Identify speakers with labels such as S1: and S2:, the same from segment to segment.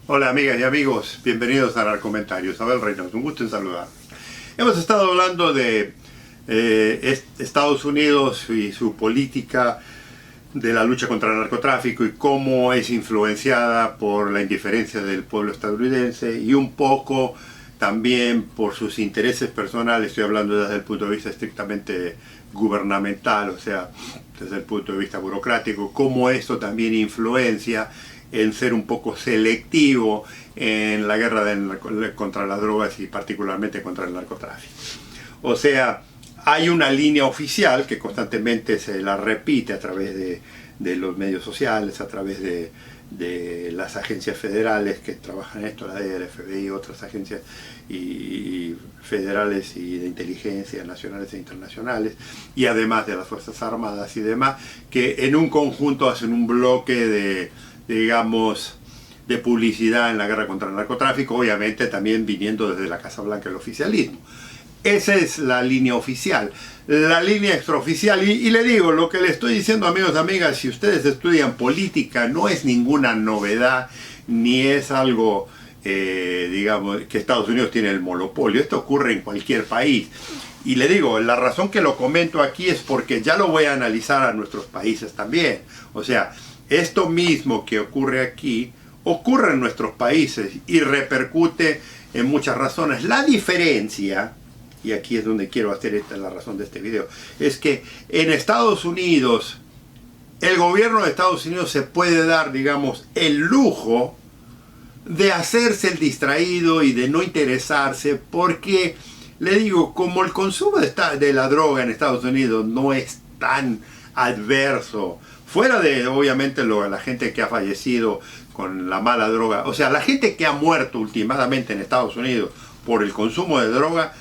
S1: Hola amigas y amigos, bienvenidos a Narcomentarios. Abel Reynoso, un gusto en saludar. Hemos estado hablando de Estados Unidos y su política de la lucha contra el narcotráfico y cómo es influenciada por la indiferencia del pueblo estadounidense y un poco también por sus intereses personales. Estoy hablando desde el punto de vista estrictamente gubernamental, o sea, desde el punto de vista burocrático, cómo esto también influencia en ser un poco selectivo en la guerra contra las drogas y particularmente contra el narcotráfico. O sea, hay una línea oficial que constantemente se la repite a través de los medios sociales, a través de las agencias federales que trabajan en esto, la DEA, el FBI, otras agencias y federales y de inteligencia nacionales e internacionales, y además de las Fuerzas Armadas y demás, que en un conjunto hacen un bloque digamos, de publicidad en la guerra contra el narcotráfico, obviamente también viniendo desde la Casa Blanca el oficialismo. Esa es la línea oficial. La línea extraoficial, y le digo, lo que le estoy diciendo, amigos, amigas, si ustedes estudian política, no es ninguna novedad, ni es algo, digamos, que Estados Unidos tiene el monopolio. Esto ocurre en cualquier país. Y le digo, la razón que lo comento aquí es porque ya lo voy a analizar a nuestros países también. O sea, esto mismo que ocurre aquí, ocurre en nuestros países y repercute en muchas razones. La diferencia, y aquí es donde quiero hacer la razón de este video, es que en Estados Unidos, el gobierno de Estados Unidos se puede dar, digamos, el lujo de hacerse el distraído y de no interesarse, porque, le digo, como el consumo de la droga en Estados Unidos no es tan adverso, fuera de, obviamente, la gente que ha fallecido con la mala droga, o sea, la gente que ha muerto últimamente en Estados Unidos por el consumo de droga,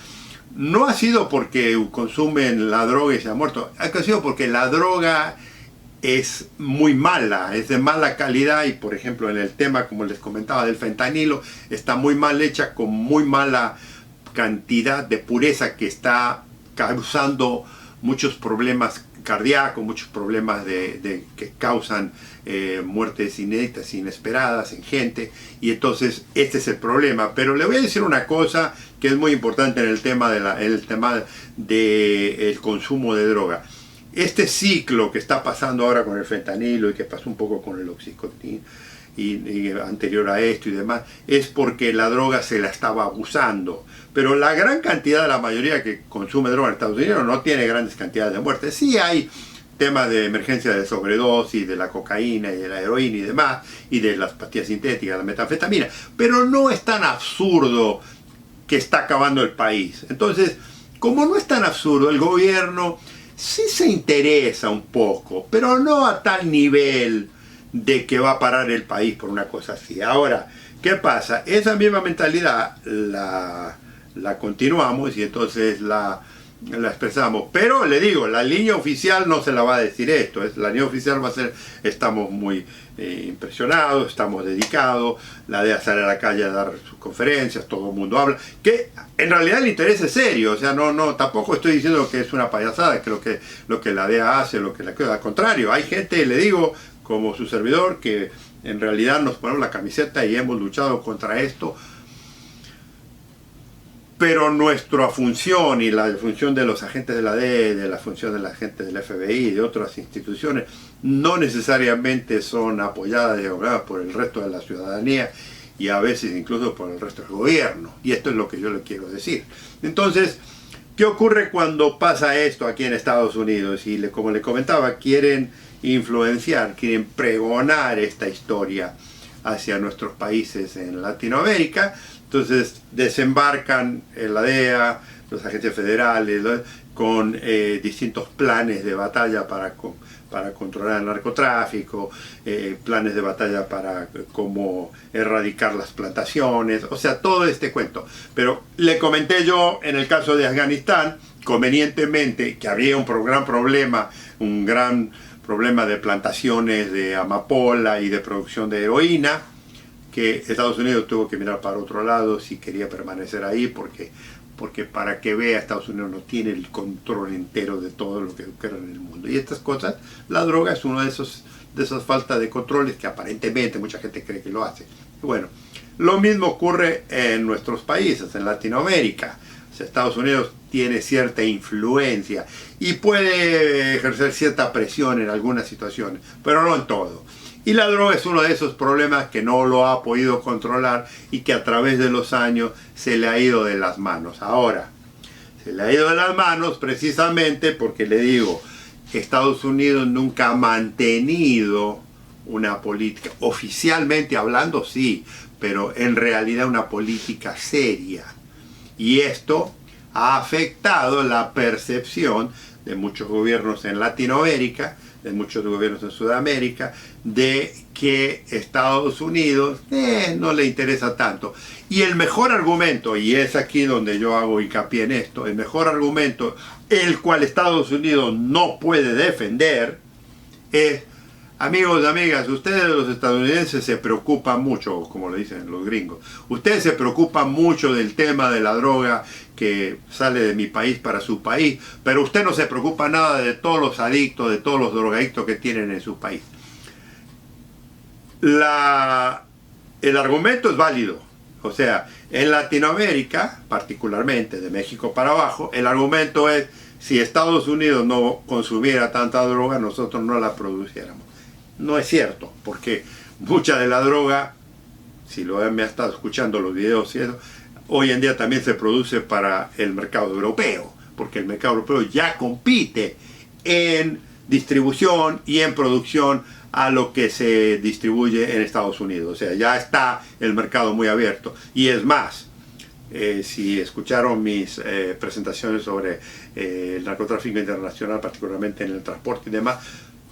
S1: no ha sido porque consumen la droga y se han muerto, ha sido porque la droga es muy mala, es de mala calidad y, por ejemplo, en el tema, como les comentaba, del fentanilo, está muy mal hecha, con muy mala cantidad de pureza que está causando muchos problemas cardíacos, muchos problemas que causan muertes inéditas, inesperadas en gente, y entonces este es el problema. Pero le voy a decir una cosa que es muy importante en el tema del consumo de droga. Este ciclo que está pasando ahora con el fentanilo y que pasó un poco con el oxycontin y anterior a esto y demás, es porque la droga se la estaba abusando. Pero la gran cantidad de la mayoría que consume droga en Estados Unidos no tiene grandes cantidades de muertes. Sí hay temas de emergencia de sobredosis, de la cocaína y de la heroína y demás, y de las pastillas sintéticas, la metanfetamina, pero no es tan absurdo que está acabando el país. Entonces, como no es tan absurdo, el gobierno sí se interesa un poco, pero no a tal nivel de que va a parar el país por una cosa así. Ahora, ¿qué pasa? Esa misma mentalidad la continuamos y entonces la expresamos. Pero le digo, la línea oficial no se la va a decir esto. La línea oficial va a ser, estamos muy impresionados, estamos dedicados, la DEA sale a la calle a dar sus conferencias, todo el mundo habla, que en realidad el interés es serio. O sea, tampoco estoy diciendo que es una payasada, que lo que la DEA hace, al contrario, hay gente, le digo, como su servidor, que en realidad nos ponemos la camiseta y hemos luchado contra esto, pero nuestra función y la función de los agentes de la DEA, de la función de la gente del FBI y de otras instituciones, no necesariamente son apoyadas y obligadas por el resto de la ciudadanía y a veces incluso por el resto del gobierno. Y esto es lo que yo le quiero decir. Entonces, ¿qué ocurre cuando pasa esto aquí en Estados Unidos? Y como le comentaba, quieren influenciar, quieren pregonar esta historia hacia nuestros países en Latinoamérica. Entonces desembarcan en la DEA, las agencias federales, con distintos planes de batalla para controlar el narcotráfico, planes de batalla para cómo erradicar las plantaciones, o sea, todo este cuento. Pero le comenté yo en el caso de Afganistán, convenientemente, que había un gran problema de plantaciones de amapola y de producción de heroína, que Estados Unidos tuvo que mirar para otro lado si quería permanecer ahí, porque para que vea, Estados Unidos no tiene el control entero de todo lo que ocurre en el mundo. Y estas cosas, la droga es uno de esas faltas de controles que aparentemente mucha gente cree que lo hace. Bueno, lo mismo ocurre en nuestros países, en Latinoamérica. O sea, Estados Unidos tiene cierta influencia y puede ejercer cierta presión en algunas situaciones, pero no en todo. Y la droga es uno de esos problemas que no lo ha podido controlar y que a través de los años se le ha ido de las manos. Ahora, se le ha ido de las manos precisamente porque le digo, Estados Unidos nunca ha mantenido una política, oficialmente hablando sí, pero en realidad una política seria. Y esto ha afectado la percepción de muchos gobiernos en Latinoamérica, de muchos gobiernos en Sudamérica, de que Estados Unidos no le interesa tanto. Y el mejor argumento, y es aquí donde yo hago hincapié en esto, el mejor argumento, el cual Estados Unidos no puede defender, es: amigos, amigas, ustedes los estadounidenses se preocupan mucho, como le dicen los gringos, ustedes se preocupan mucho del tema de la droga que sale de mi país para su país, pero usted no se preocupa nada de todos los adictos, de todos los drogadictos que tienen en su país. El argumento es válido. O sea, en Latinoamérica, particularmente de México para abajo, el argumento es: si Estados Unidos no consumiera tanta droga, nosotros no la produciéramos. No es cierto, porque mucha de la droga, si lo me ha estado escuchando los videos y eso, hoy en día también se produce para el mercado europeo, porque el mercado europeo ya compite en distribución y en producción a lo que se distribuye en Estados Unidos. O sea, ya está el mercado muy abierto. Y es más, si escucharon mis presentaciones sobre el narcotráfico internacional, particularmente en el transporte y demás,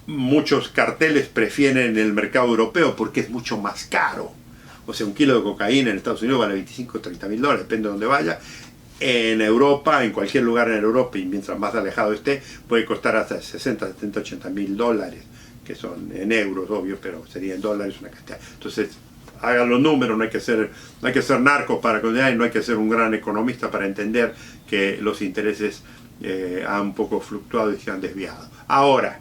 S1: muchos carteles prefieren el mercado europeo porque es mucho más caro. O sea, un kilo de cocaína en Estados Unidos vale 25 o 30 mil dólares, depende de dónde vaya. En Europa, en cualquier lugar en Europa, y mientras más alejado esté, puede costar hasta 60, 70, 80 mil dólares, que son en euros, obvio, pero sería en dólares una cantidad. Entonces, hagan los números, no hay que ser narco para condenar, y no hay que ser un gran economista para entender que los intereses han un poco fluctuado y se han desviado. Ahora,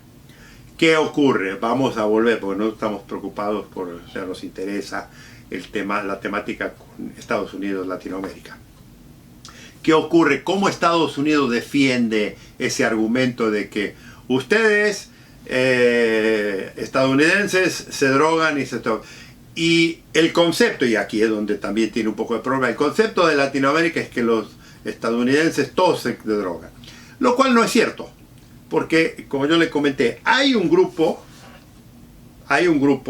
S1: ¿qué ocurre? Vamos a volver, porque no estamos preocupados por, o sea, nos interesa el tema, la temática con Estados Unidos, Latinoamérica. ¿Qué ocurre? ¿Cómo Estados Unidos defiende ese argumento de que ustedes, estadounidenses, se drogan y se tocan? Y el concepto, y aquí es donde también tiene un poco de problema, el concepto de Latinoamérica es que los estadounidenses todos se drogan, lo cual no es cierto, porque como yo le comenté, hay un grupo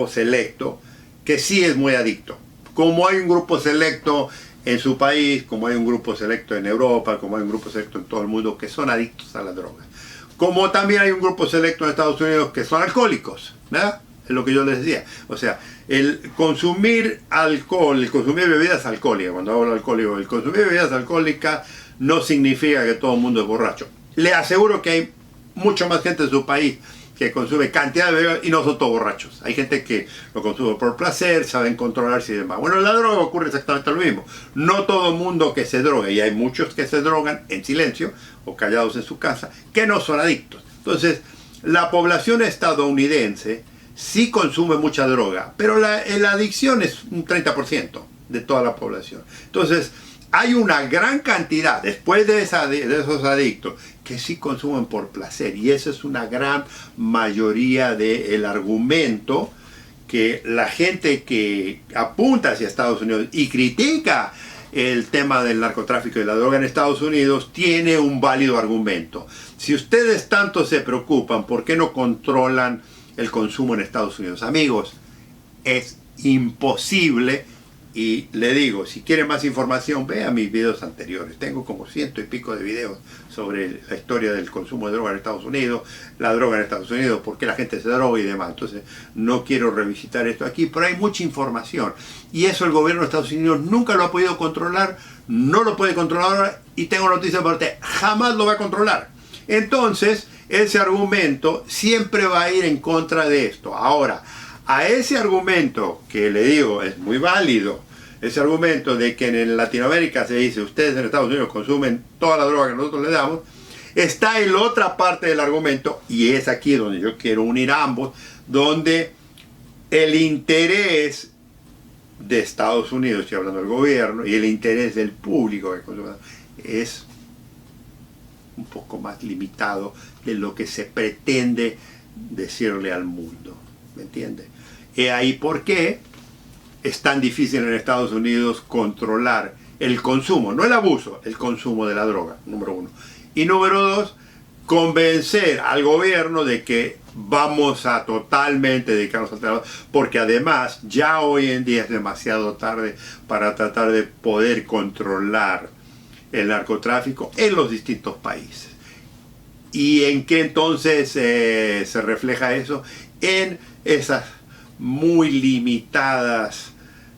S1: selecto que sí es muy adicto, como hay un grupo selecto en su país, como hay un grupo selecto en Europa, como hay un grupo selecto en todo el mundo que son adictos a la droga, como también hay un grupo selecto en Estados Unidos que son alcohólicos, ¿verdad? Es lo que yo les decía. O sea, el consumir alcohol, el consumir bebidas alcohólicas, cuando hablo de alcohólico, el consumir bebidas alcohólicas no significa que todo el mundo es borracho. Le aseguro que hay mucha más gente en su país que consume cantidad de bebidas y no son todos borrachos. Hay gente que lo consume por placer, saben controlarse y demás. Bueno, en la droga ocurre exactamente lo mismo. No todo el mundo que se droga, y hay muchos que se drogan en silencio o callados en su casa, que no son adictos. Entonces, la población estadounidense sí consume mucha droga, pero la adicción es un 30% de toda la población. Entonces, hay una gran cantidad, después de esos adictos, que sí consumen por placer, y esa es una gran mayoría del argumento que la gente que apunta hacia Estados Unidos y critica el tema del narcotráfico y la droga en Estados Unidos tiene un válido argumento. Si ustedes tanto se preocupan, ¿por qué no controlan el consumo en Estados Unidos? Amigos, es imposible. Y le digo, si quieren más información, vean mis videos anteriores. Tengo como 100 y pico de videos sobre la historia del consumo de droga en Estados Unidos, la droga en Estados Unidos, por qué la gente se droga y demás. Entonces, no quiero revisitar esto aquí, pero hay mucha información. Y eso el gobierno de Estados Unidos nunca lo ha podido controlar, no lo puede controlar ahora, y tengo noticias para usted, jamás lo va a controlar. Entonces, ese argumento siempre va a ir en contra de esto. Ahora, a ese argumento que le digo es muy válido, ese argumento de que en Latinoamérica se dice ustedes en Estados Unidos consumen toda la droga que nosotros le damos, está en la otra parte del argumento, y es aquí donde yo quiero unir a ambos, donde el interés de Estados Unidos, estoy hablando del gobierno, y el interés del público es un poco más limitado de lo que se pretende decirle al mundo, ¿me entiende? Y ahí por qué es tan difícil en Estados Unidos controlar el consumo, no el abuso, el consumo de la droga, número uno. Y número dos, convencer al gobierno de que vamos a totalmente dedicarnos al trabajo, porque además ya hoy en día es demasiado tarde para tratar de poder controlar el narcotráfico en los distintos países. ¿Y en qué entonces se refleja eso? En esas muy limitadas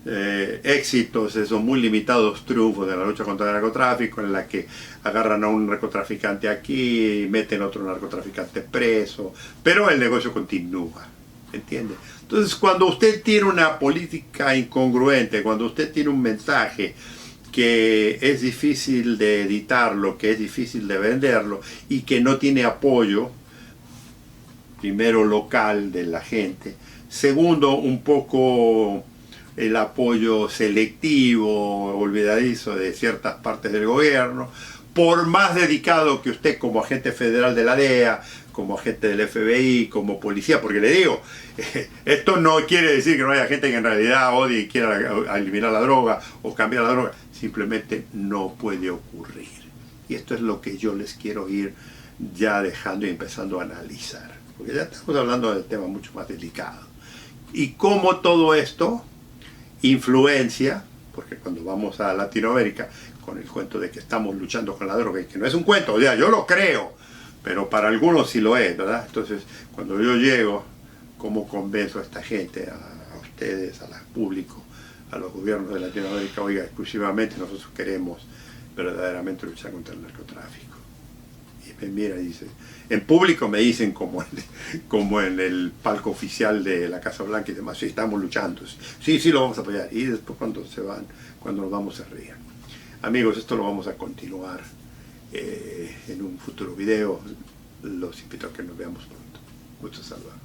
S1: éxitos, esos muy limitados triunfos de la lucha contra el narcotráfico, en la que agarran a un narcotraficante aquí, meten a otro narcotraficante preso, pero el negocio continúa, ¿entiende? Entonces, cuando usted tiene una política incongruente, cuando usted tiene un mensaje que es difícil de editarlo, que es difícil de venderlo y que no tiene apoyo, primero local de la gente, segundo un poco el apoyo selectivo, olvidadizo de ciertas partes del gobierno, por más dedicado que usted como agente federal de la DEA, como agente del FBI, como policía, porque le digo, esto no quiere decir que no haya gente que en realidad odie y quiera eliminar la droga o cambiar la droga, simplemente no puede ocurrir. Y esto es lo que yo les quiero ir ya dejando y empezando a analizar, porque ya estamos hablando de temas mucho más delicados. Y cómo todo esto influencia, porque cuando vamos a Latinoamérica, con el cuento de que estamos luchando con la droga, y que no es un cuento, o sea, yo lo creo, pero para algunos sí lo es, ¿verdad? Entonces, cuando yo llego, ¿cómo convenzo a esta gente, a ustedes, al público, a los gobiernos de Latinoamérica? Oiga, exclusivamente nosotros queremos verdaderamente luchar contra el narcotráfico. Y me mira y dice, en público me dicen como en el palco oficial de la Casa Blanca y demás, sí, estamos luchando, sí, lo vamos a apoyar. Y después cuando se van, cuando nos vamos a reír. Amigos, esto lo vamos a continuar en un futuro video. Los invito a que nos veamos pronto. Muchos saludos.